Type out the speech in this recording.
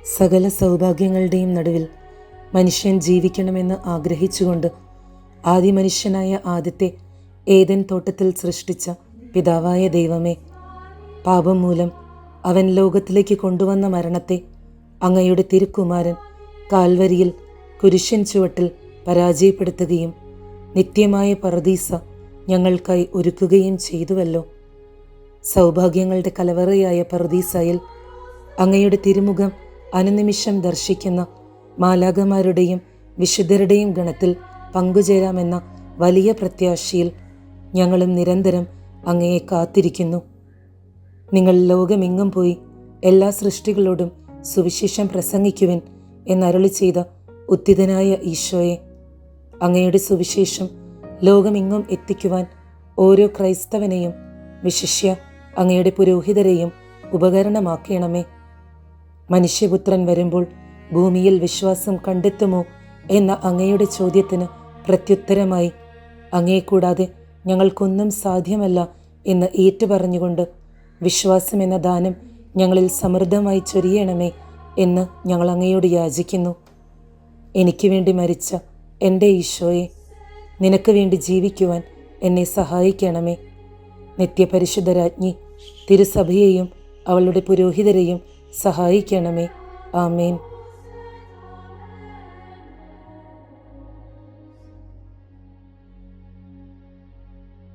സകല സൗഭാഗ്യങ്ങളുടെയും നടുവിൽ മനുഷ്യൻ ജീവിക്കണമെന്ന് ആഗ്രഹിച്ചുകൊണ്ട് ആദിമനുഷ്യനായ ആദ്യത്തെ ഏദൻ തോട്ടത്തിൽ സൃഷ്ടിച്ച പിതാവായ ദൈവമേ, പാപം മൂലം അവൻ ലോകത്തിലേക്ക് കൊണ്ടുവന്ന മരണത്തെ അങ്ങയുടെ തിരുക്കുമാരൻ കാൽവരിയിൽ കുരിശൻ ചുവട്ടിൽ പരാജയപ്പെടുത്തുകയും നിത്യമായ പറുദീസ ഞങ്ങൾക്കായി ഒരുക്കുകയും ചെയ്തുവല്ലോ. സൗഭാഗ്യങ്ങളുടെ കലവറയായ പറുദീസയിൽ അങ്ങയുടെ തിരുമുഖം അനുനിമിഷം ദർശിക്കുന്ന മാലാഖമാരുടെയും വിശുദ്ധരുടെയും ഗണത്തിൽ പങ്കുചേരാമെന്ന വലിയ പ്രത്യാശയിൽ ഞങ്ങളും നിരന്തരം അങ്ങയെ കാത്തിരിക്കുന്നു. നിങ്ങൾ ലോകമെങ്ങും പോയി എല്ലാ സൃഷ്ടികളോടും സുവിശേഷം പ്രസംഗിക്കുവിൻ എന്നരുളി ചെയ്ത ഉത്തിതനായ ഈശോയെ, അങ്ങയുടെ സുവിശേഷം ലോകമെങ്ങും എത്തിക്കുവാൻ ഓരോ ക്രൈസ്തവനെയും വിശിഷ്യ അങ്ങയുടെ പുരോഹിതരെയും ഉപകരണമാക്കണമേ. മനുഷ്യപുത്രൻ വരുമ്പോൾ ഭൂമിയിൽ വിശ്വാസം കണ്ടെത്തുമോ എന്ന അങ്ങയുടെ ചോദ്യത്തിന് പ്രത്യുത്തരമായി അങ്ങയെ കൂടാതെ ഞങ്ങൾക്കൊന്നും സാധ്യമല്ല എന്ന് ഏറ്റുപറഞ്ഞുകൊണ്ട് വിശ്വാസം എന്ന ദാനം ഞങ്ങളിൽ സമൃദ്ധമായി ചൊരിയണമേ എന്ന് ഞങ്ങൾ അങ്ങയോട് യാചിക്കുന്നു. എനിക്ക് വേണ്ടി മരിച്ച എൻ്റെ ഈശോയെ, നിനക്ക് വേണ്ടി ജീവിക്കുവാൻ എന്നെ സഹായിക്കണമേ. നിത്യപരിശുദ്ധരാജ്ഞി തിരുസഭയെയും അവളുടെ പുരോഹിതരെയും സഹായിക്കണമേ. ആമേൻ.